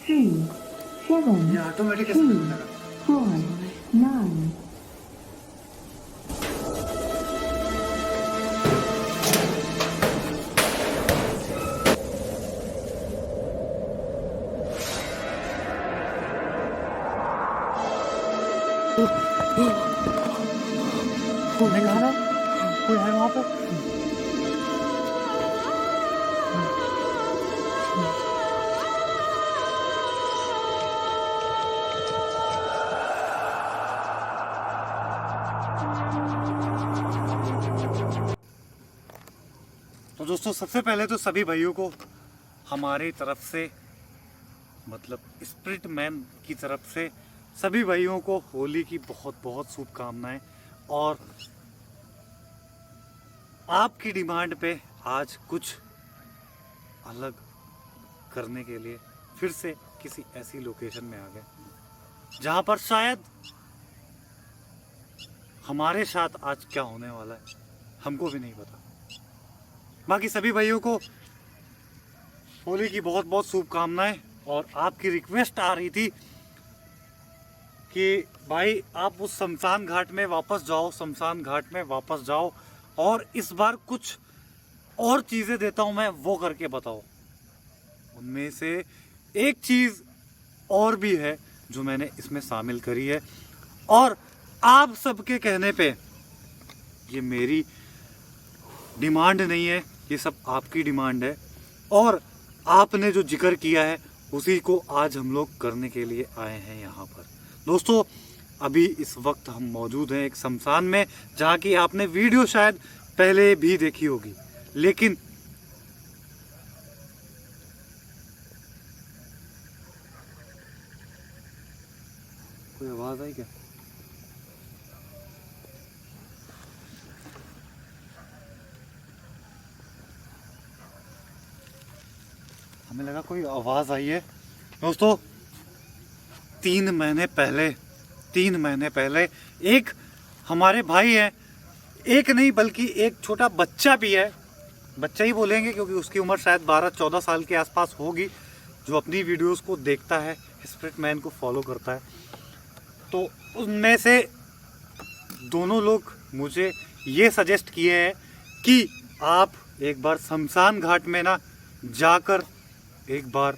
3 7 ये ऑटोमेटिक ऐसे 3 करने लगा। 4 9 मैंने कहा ना कोई है वहाँ पे। तो दोस्तों सबसे पहले तो सभी भाइयों को हमारी तरफ से, मतलब स्पिरिट मैन की तरफ से सभी भाइयों को होली की बहुत बहुत शुभकामनाएं। और आपकी डिमांड पे आज कुछ अलग करने के लिए फिर से किसी ऐसी लोकेशन में आ गए जहां पर शायद हमारे साथ आज क्या होने वाला है हमको भी नहीं पता। बाकी सभी भाइयों को होली की बहुत बहुत शुभकामनाएं। और आपकी रिक्वेस्ट आ रही थी कि भाई आप उस शमशान घाट में वापस जाओ, शमशान घाट में वापस जाओ और इस बार कुछ और चीज़ें देता हूं मैं, वो करके बताओ। उनमें से एक चीज़ और भी है जो मैंने इसमें शामिल करी है। और आप सबके कहने पे, ये मेरी डिमांड नहीं है, ये सब आपकी डिमांड है और आपने जो जिक्र किया है उसी को आज हम लोग करने के लिए आए हैं यहाँ पर। दोस्तों अभी इस वक्त हम मौजूद हैं एक शमशान में, जहाँ की आपने वीडियो शायद पहले भी देखी होगी, लेकिन कोई आवाज आई क्या? हमें लगा कोई आवाज आई है। दोस्तों 3 महीने पहले एक हमारे भाई है, एक नहीं बल्कि एक छोटा बच्चा भी है, बच्चा ही बोलेंगे क्योंकि उसकी उम्र शायद 12-14 साल के आसपास होगी, जो अपनी वीडियोस को देखता है, स्पिरिट मैन को फॉलो करता है। तो उनमें से दोनों लोग मुझे ये सजेस्ट किए हैं कि आप एक बार शमशान घाट में ना जाकर एक बार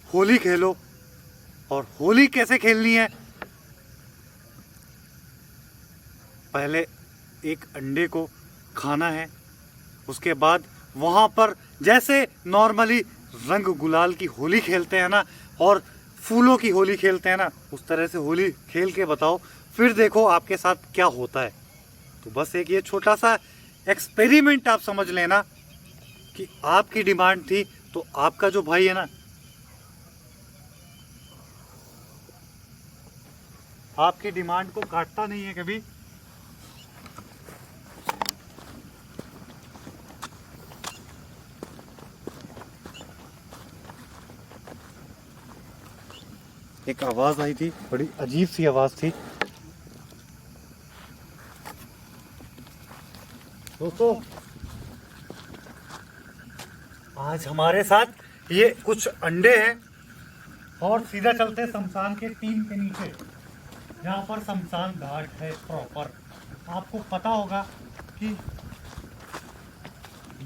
होली खेलो। और होली कैसे खेलनी है, पहले एक अंडे को खाना है, उसके बाद वहां पर जैसे नॉर्मली रंग गुलाल की होली खेलते हैं ना और फूलों की होली खेलते हैं ना, उस तरह से होली खेल के बताओ, फिर देखो आपके साथ क्या होता है। तो बस एक ये छोटा सा एक्सपेरिमेंट आप समझ लेना कि आपकी डिमांड थी, तो आपका जो भाई है ना, आपकी डिमांड को काटता नहीं है कभी। एक आवाज आई थी, बड़ी अजीब सी आवाज थी। दोस्तों आज हमारे साथ ये कुछ अंडे हैं और सीधा चलते हैं शमशान के टीम के नीचे, जहाँ पर शमशान घाट है प्रॉपर। आपको पता होगा कि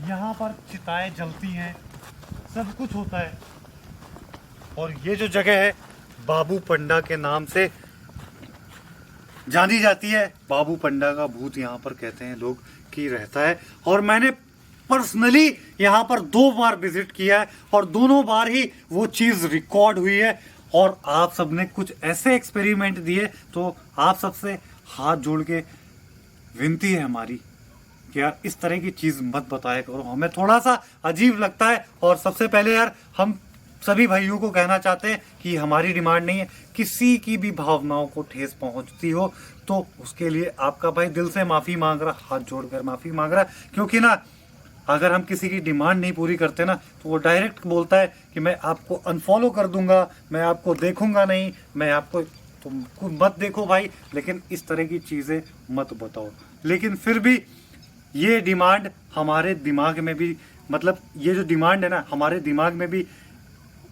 यहाँ पर चिताएं जलती हैं, सब कुछ होता है। और ये जो जगह है बाबू पंडा के नाम से जानी जाती है। बाबू पंडा का भूत यहाँ पर कहते हैं लोग कि रहता है। और मैंने पर्सनली यहाँ पर 2 बार विजिट किया है और दोनों बार ही वो चीज़ रिकॉर्ड हुई है। और आप सबने कुछ ऐसे एक्सपेरिमेंट दिए, तो आप सबसे हाथ जोड़ के विनती है हमारी कि यार इस तरह की चीज़ मत बताया करो, हमें थोड़ा सा अजीब लगता है। और सबसे पहले यार हम सभी भाइयों को कहना चाहते हैं कि हमारी डिमांड नहीं है, किसी की भी भावनाओं को ठेस पहुंचती हो तो उसके लिए आपका भाई दिल से माफ़ी मांग रहा, हाथ जोड़कर माफ़ी मांग रहा। क्योंकि ना अगर हम किसी की डिमांड नहीं पूरी करते ना, तो वो डायरेक्ट बोलता है कि मैं आपको अनफॉलो कर दूंगा, मैं आपको देखूंगा नहीं, मैं आपको, तुम मत देखो भाई, लेकिन इस तरह की चीज़ें मत बताओ। लेकिन फिर भी ये डिमांड हमारे दिमाग में भी, मतलब ये जो डिमांड है ना, हमारे दिमाग में भी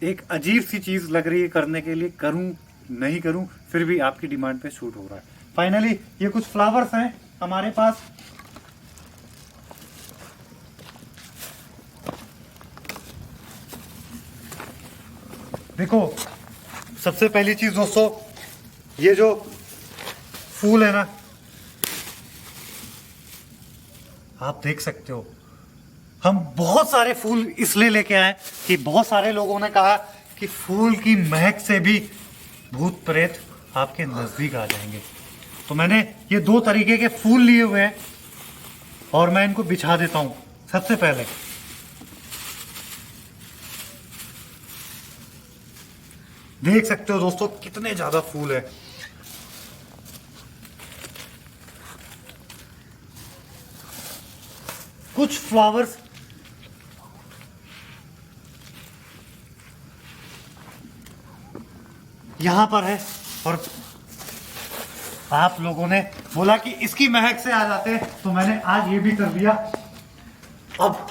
एक अजीब सी चीज लग रही है करने के लिए, करूं नहीं करूं, फिर भी आपकी डिमांड पे शूट हो रहा है। फाइनली ये कुछ फ्लावर्स हैं हमारे पास। देखो, सबसे पहली चीज दोस्तों, ये जो फूल है ना, आप देख सकते हो, हम बहुत सारे फूल इसलिए लेके आए कि बहुत सारे लोगों ने कहा कि फूल की महक से भी भूत प्रेत आपके नजदीक आ जाएंगे। तो मैंने ये 2 तरीके के फूल लिए हुए हैं और मैं इनको बिछा देता हूं। सबसे पहले देख सकते हो दोस्तों कितने ज्यादा फूल है। कुछ फ्लावर्स यहां पर है और आप लोगों ने बोला कि इसकी महक से आ जाते हैं, तो मैंने आज ये भी कर दिया। अब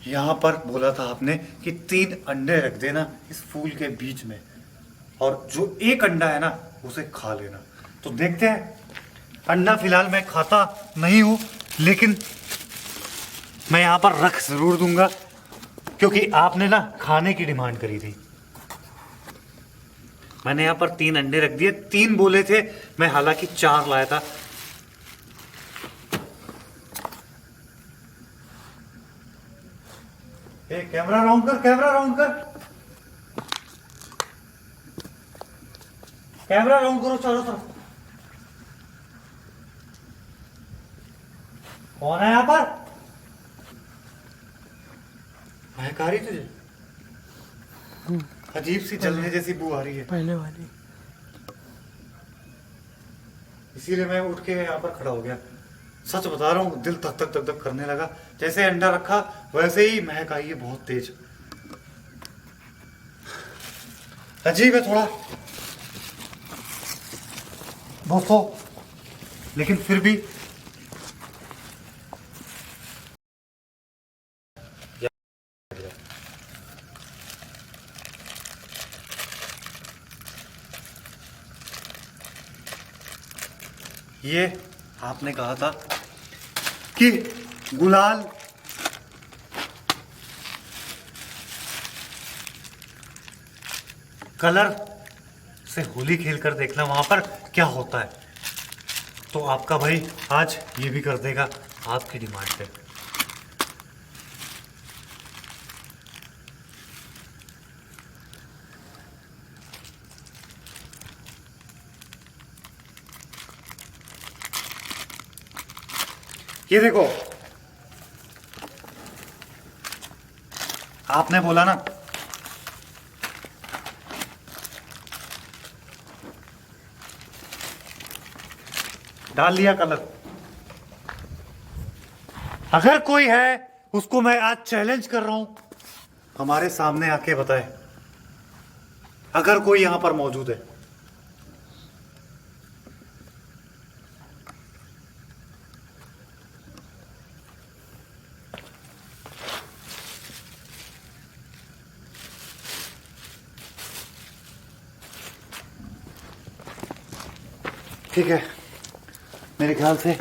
यहां पर बोला था आपने कि 3 अंडे रख देना इस फूल के बीच में, और जो एक अंडा है ना उसे खा लेना। तो देखते हैं, अंडा फिलहाल मैं खाता नहीं हूं, लेकिन मैं यहां पर रख जरूर दूंगा क्योंकि आपने ना खाने की डिमांड करी थी। मैंने यहां पर 3 अंडे रख दिए, 3 बोले थे, मैं हालांकि 4 लाया था। कैमरा राउंड कर, कैमरा राउंड कर, कैमरा राउंड करो चारों तरफ। कौन है यहां पर? महक आ रही तुझे? अजीब सी जलने जैसी बू आ रही है पहले वाली। इसीलिए मैं उठ के यहाँ पर खड़ा हो गया। सच बता रहा हूँ, दिल धक धक धक धक करने लगा। जैसे अंडा रखा वैसे ही महक आई है बहुत तेज। अजीब है थोड़ा दोस्तों, लेकिन फिर भी ये आपने कहा था कि गुलाल कलर से होली खेलकर देखना वहां पर क्या होता है। तो आपका भाई आज ये भी कर देगा आपकी डिमांड पे। ये देखो, आपने बोला ना डाल दिया कलर। अगर कोई है उसको मैं आज चैलेंज कर रहा हूं, हमारे सामने आके बताए, अगर कोई यहां पर मौजूद है। ठीक है, मेरे ख्याल से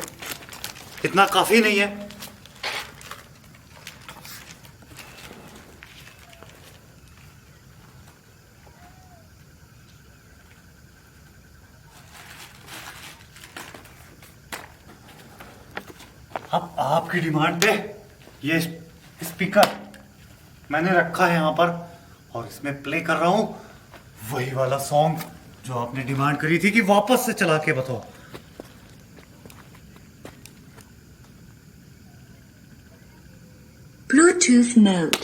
इतना काफी नहीं है। अब आपकी डिमांड पे ये स्पीकर मैंने रखा है यहां पर और इसमें प्ले कर रहा हूं वही वाला सॉन्ग जो आपने डिमांड करी थी कि वापस से चला के बताओ। Bluetooth mode.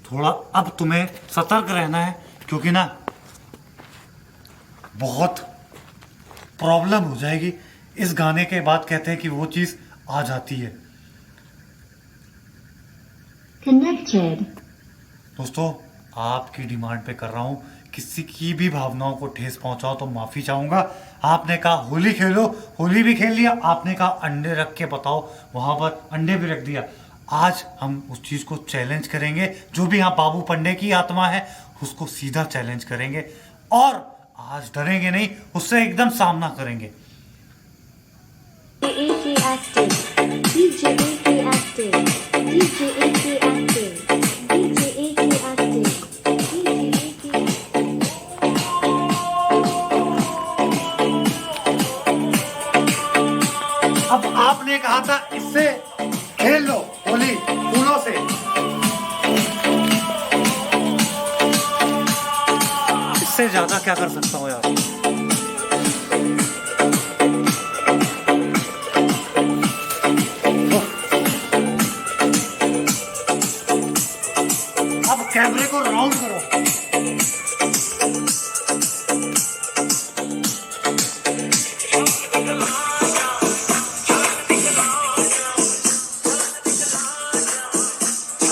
थोड़ा अब तुम्हें सतर्क रहना है क्योंकि ना बहुत प्रॉब्लम हो जाएगी। इस गाने के बाद कहते हैं कि वो चीज आ जाती है। Connected. दोस्तों, आपकी डिमांड पे कर रहा हूं, किसी की भी भावनाओं को ठेस पहुंचाओ तो माफी चाहूंगा। आपने कहा होली खेलो, होली भी खेल लिया। आपने कहा अंडे रख के बताओ, वहां पर अंडे भी रख दिया। आज हम उस चीज को चैलेंज करेंगे। जो भी यहाँ बाबू पंडे की आत्मा है उसको सीधा चैलेंज करेंगे और आज डरेंगे नहीं, उससे एकदम सामना करेंगे। DJ active. DJ active. DJ active. DJ active. अब आपने कहा था इससे खेल लो होली फूलों से, इससे ज्यादा क्या कर सकता हूँ यार। अब कैमरे को राउंड करो।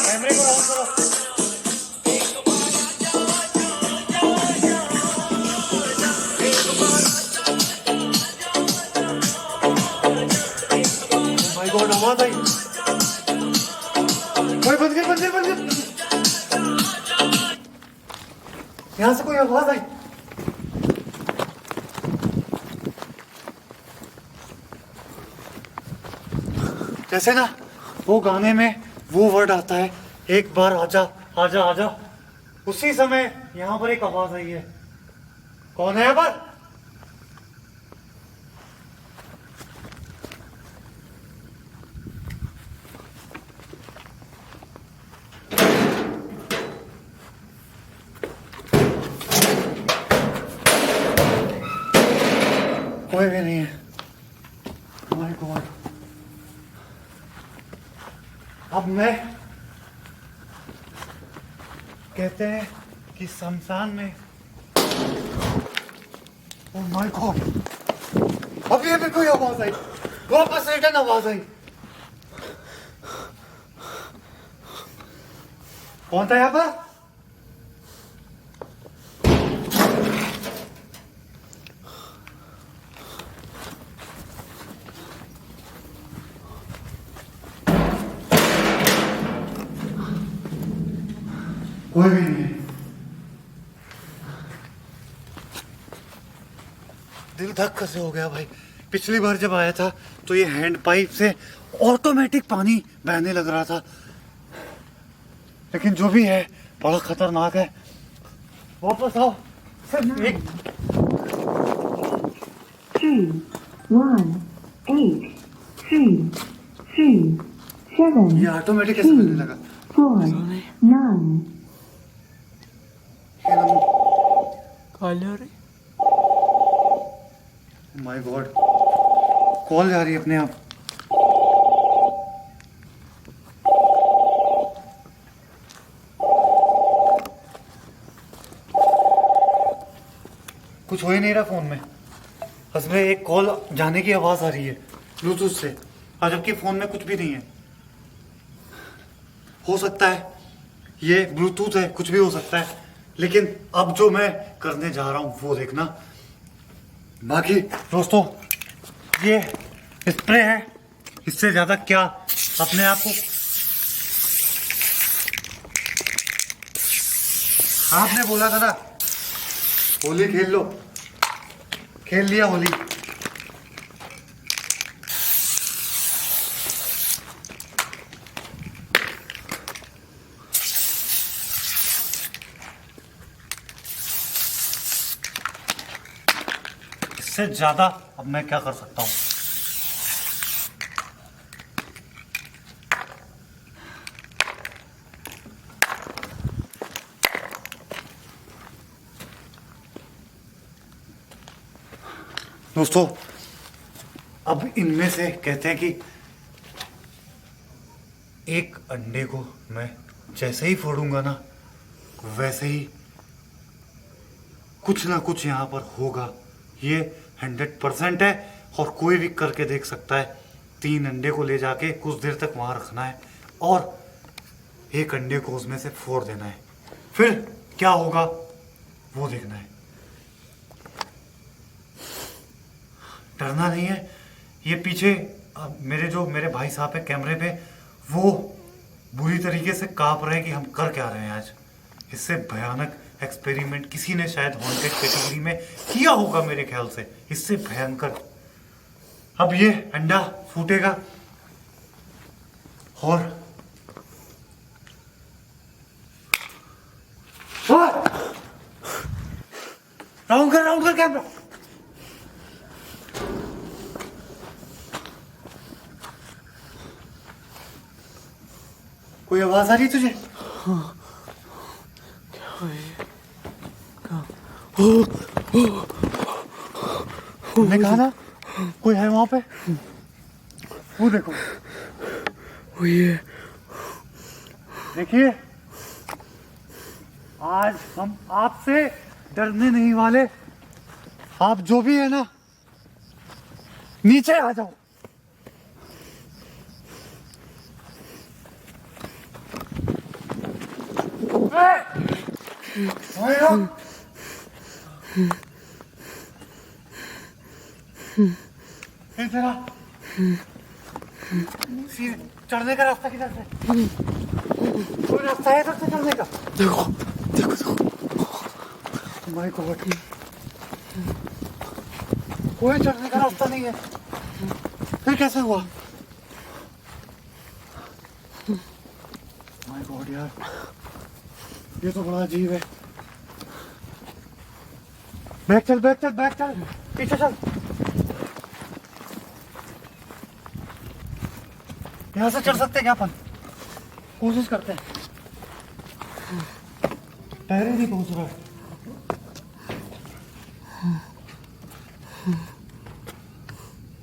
कैमरे को राउंड करो। माय गॉड, आवाज आई। कोई बंद कर, बंद कर, बंद कर। यहां से कोई आवाज आई। जैसे ना वो गाने में वो वर्ड आता है, एक बार आजा आजा आजा, उसी समय यहां पर एक आवाज आई है। कौन है यहाँ पर? कोई भी नहीं है। माय गॉड, अब मैं, कहते हैं कि शमशान में, ओह माय गॉड, अब ये भी कोई आवाज आई, वापस रिटर्न आवाज आई। कौन था यहाँ पर? कोई भी नहीं है। दिल धक्का से हो गया भाई। पिछली बार जब आया था तो ये हैंड पाइप से ऑटोमेटिक पानी बहने लग रहा था, लेकिन जो भी है बड़ा खतरनाक है। वापस आओ, सिर्फ एक 3, 1, 8, 3, 3, 7, ये ऑटोमेटिक कैसे बहने लगा? 4, 9. माय गॉड, कॉल जा रही है अपने आप। कुछ हो ही नहीं रहा फोन में, बस में एक कॉल जाने की आवाज आ रही है ब्लूटूथ से, और जबकि फोन में कुछ भी नहीं है। हो सकता है ये ब्लूटूथ है, कुछ भी हो सकता है, लेकिन अब जो मैं करने जा रहा हूं वो देखना। बाकी दोस्तों, ये स्प्रे है, इससे ज्यादा क्या अपने आप को, आपने बोला था ना होली खेल लो, खेल लिया होली। इससे ज्यादा अब मैं क्या कर सकता हूं? दोस्तों, अब इनमें से कहते हैं कि एक अंडे को मैं जैसे ही फोड़ूंगा ना, वैसे ही कुछ ना कुछ यहाँ पर होगा। ये 100% है और कोई भी करके देख सकता है। 3 अंडे को ले जाके कुछ देर तक वहां रखना है और एक अंडे को उसमें से फोड़ देना है, फिर क्या होगा वो देखना है। डरना नहीं है। ये पीछे मेरे भाई साहब है कैमरे पे, वो बुरी तरीके से कांप रहे हैं कि हम कर क्या रहे हैं आज। इससे भयानक एक्सपेरिमेंट किसी ने शायद हॉन्टेड कैटेगरी में किया होगा मेरे ख्याल से, इससे भयंकर। अब ये अंडा फूटेगा और राउंड कर कैमरा। कोई आवाज आ रही है तुझे? तुमने कहा ना कोई है वहां पे, वो देखो। वो ये देखिए, आज हम आपसे डरने नहीं वाले। आप जो भी है ना, नीचे आ जाओ। इधर आ। चढ़ने का रास्ता किधर से? कोई रास्ता है इधर से चढ़ने का? देखो देखो देखो। माय गॉड, कोई चढ़ने का रास्ता नहीं है। फिर कैसे हुआ? माय गॉड यार, ये तो बड़ा अजीब है। बैक चल पीछे चल। यहाँ से चढ़ सकते हैं क्या अपन? कोशिश करते हैं। पैर ही नहीं पहुंच रहा है।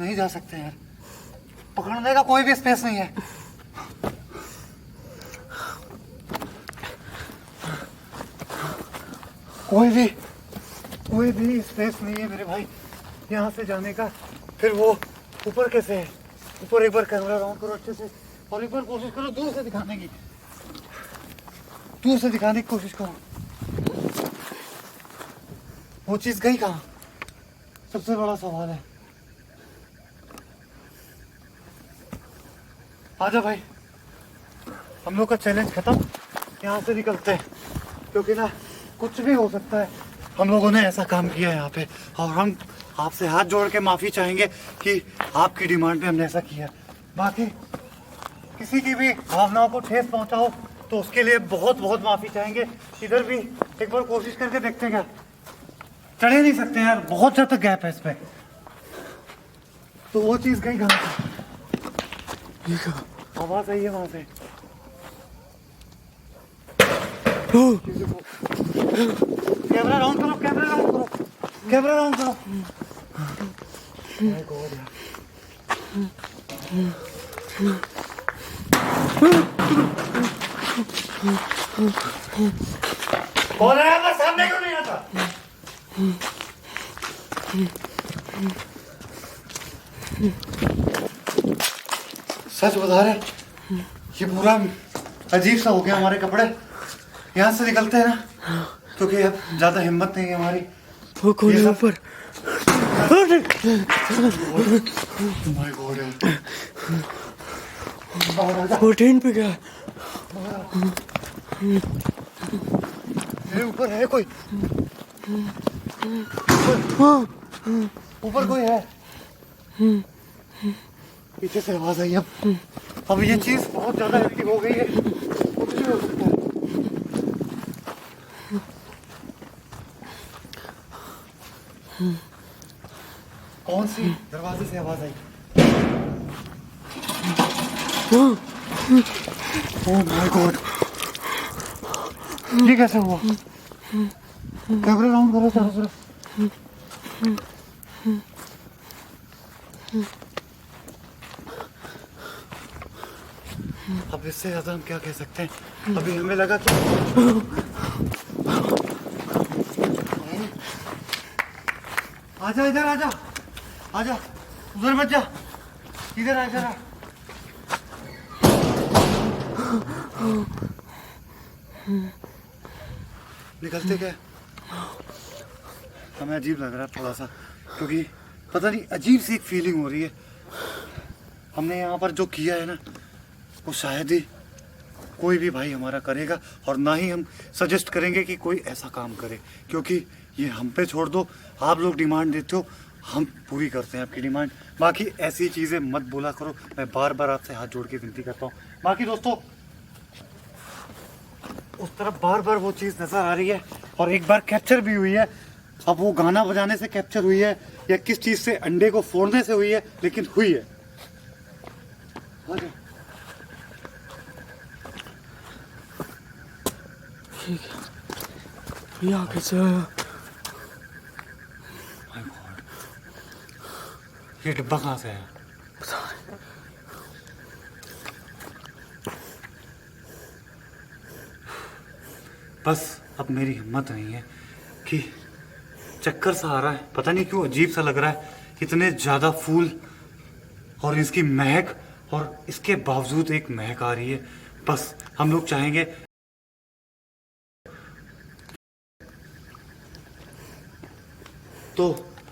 नहीं जा सकते यार, पकड़ने का कोई भी स्पेस नहीं है। कोई भी स्पेस नहीं है मेरे भाई यहाँ से जाने का। फिर वो ऊपर कैसे है? ऊपर एक बार कैमरा राउंड करो अच्छे से, और एक बार कोशिश करो दूर से दिखाने की। दूर से दिखाने की कोशिश करो। वो चीज गई कहाँ? सबसे बड़ा सवाल है। आजा भाई, हम लोग का चैलेंज खत्म। यहाँ से निकलते हैं, क्योंकि ना कुछ भी हो सकता है। हम लोगों ने ऐसा काम किया है यहाँ पे, और हम आपसे हाथ जोड़ के माफी चाहेंगे कि आपकी डिमांड पे हमने ऐसा किया। बाकी किसी की भी भावनाओं को ठेस पहुंचा हो तो उसके लिए बहुत बहुत माफी चाहेंगे। इधर भी एक बार कोशिश करके देखते हैं क्या? चढ़ ही नहीं सकते यार, बहुत ज्यादा गैप है इस पे। तो वो चीज गई कहाँ से? ये कहा आवाज आई है वहां से। कैमरा राउंड करो। My God, यार। कौन है यहाँ? सामने क्यों नहीं आता? सच बता रहे, ये पूरा अजीब सा हो गया हमारे कपड़े। यहाँ से निकलते हैं ना, क्योंकि अब ज्यादा हिम्मत नहीं है हमारी। वो कौन ये है सब- ऊपर? My God, यार। बाहर आ जा। वो ट्रेन पे क्या? मेरे ऊपर है कोई? ऊपर कोई है? पीछे से आवाज आई। अब ये चीज बहुत ज्यादा एक्टिव हो गई है, कुछ भी हो सकता है। कौन सी दरवाजे से आवाज आई? ओह माय गॉड, ये कैसे हुआ? कैमरा राउंड करो चारों तरफ। अब इससे ज्यादा हम क्या कह सकते हैं? अभी हमें लगा कि आजा, इधर आजा, आजा, उधर मत जा, इधर आ, इधर आ। निकलते क्या? हमें अजीब लग रहा है थोड़ा सा, क्योंकि पता नहीं अजीब सी एक फीलिंग हो रही है। हमने यहाँ पर जो किया है ना, वो शायद ही कोई भी भाई हमारा करेगा, और ना ही हम सजेस्ट करेंगे कि कोई ऐसा काम करे, क्योंकि ये हम पे छोड़ दो। आप लोग डिमांड देते हो, हम पूरी करते हैं आपकी डिमांड। बाकी ऐसी चीज़ें मत बोला करो, मैं बार बार आपसे हाथ जोड़ के विनती करता हूँ। बाकी दोस्तों, उस तरफ बार बार वो चीज़ नज़र आ रही है, और एक बार कैप्चर भी हुई है। अब वो गाना बजाने से कैप्चर हुई है या किस चीज़ से, अंडे को फोड़ने से हुई है, लेकिन हुई है। आ जाओ। ठीक है, ये आगे से आया। My God, ये डिब्बा कहाँ से आया? पता नहीं। बस अब मेरी हिम्मत नहीं है कि चक्कर सा आ रहा है, पता नहीं क्यों अजीब सा लग रहा है। इतने ज़्यादा फूल और इसकी महक, और इसके बावजूद एक महक आ रही है। बस हम लोग चाहेंगे तो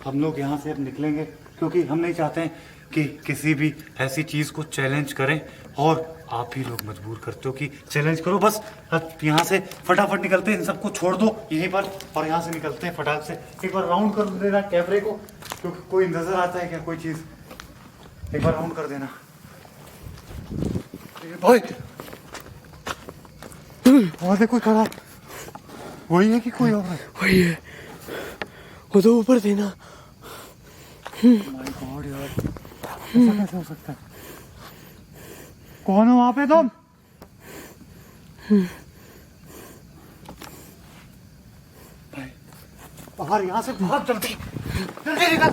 हम लोग यहाँ से अब निकलेंगे, क्योंकि हम नहीं चाहते हैं कि किसी भी ऐसी चीज़ को चैलेंज करें, और आप ही लोग मजबूर करते हो कि चैलेंज करो। बस अब यहाँ से फटाफट निकलते हैं, इन सबको छोड़ दो यहीं पर, और यहाँ से निकलते हैं फटाक से। एक बार राउंड कर देना कैमरे को, क्योंकि कोई नज़र आता है क्या, कोई चीज़, एक बार राउंड कर देना भाई। वहाँ से कोई खड़ा है, वही है कि कोई और है? वही है, वो तो ऊपर थी ना। माय गॉड यार, ऐसा कैसे हो सकता है? कौन हो वहाँ पे तुम? भाई बाहर, यहाँ से भाग, जल्दी जल्दी निकल,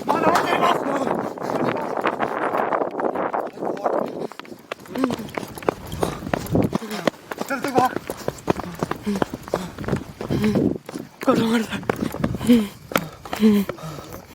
भाग, भाग, तेरे पास। जल्दी भाग। करो